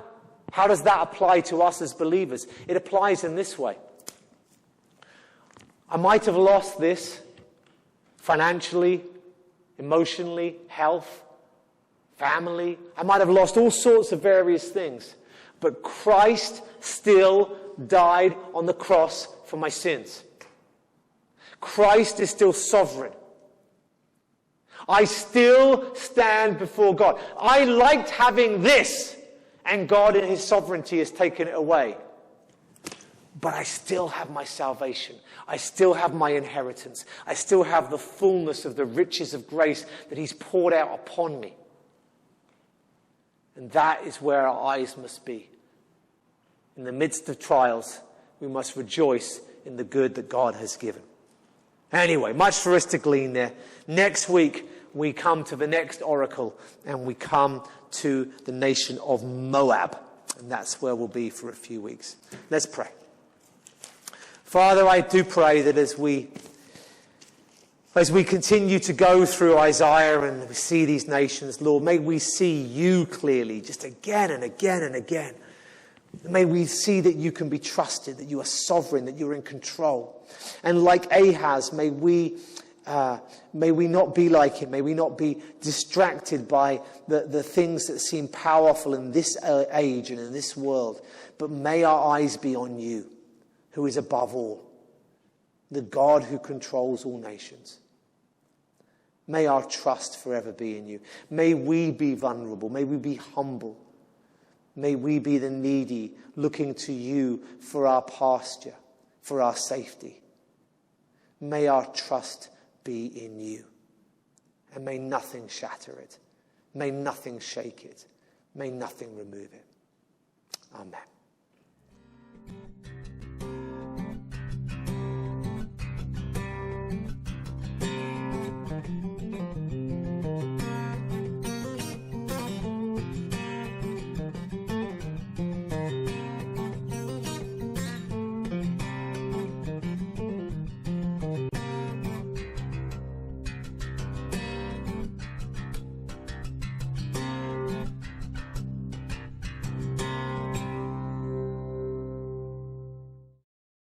How does that apply to us as believers? It applies in this way. I might have lost this financially, emotionally, health, family. I might have lost all sorts of various things. But Christ still died on the cross for my sins. Christ is still sovereign. I still stand before God. I liked having this, and God in his sovereignty has taken it away. But I still have my salvation. I still have my inheritance. I still have the fullness of the riches of grace that he's poured out upon me. And that is where our eyes must be. In the midst of trials, we must rejoice in the good that God has given. Anyway, much for us to glean there. Next week, we come to the next oracle, and we come to the nation of Moab. And that's where we'll be for a few weeks. Let's pray. Father, I do pray that as we continue to go through Isaiah and we see these nations, Lord, may we see you clearly, just again and again and again. May we see that you can be trusted, that you are sovereign, that you're in control. And like Ahaz, may we not be like him. May we not be distracted by the things that seem powerful in this age and in this world. But may our eyes be on you, who is above all, the God who controls all nations. May our trust forever be in you. May we be vulnerable. May we be humble. May we be the needy, looking to you for our pasture, for our safety. May our trust be in you. And may nothing shatter it. May nothing shake it. May nothing remove it. Amen.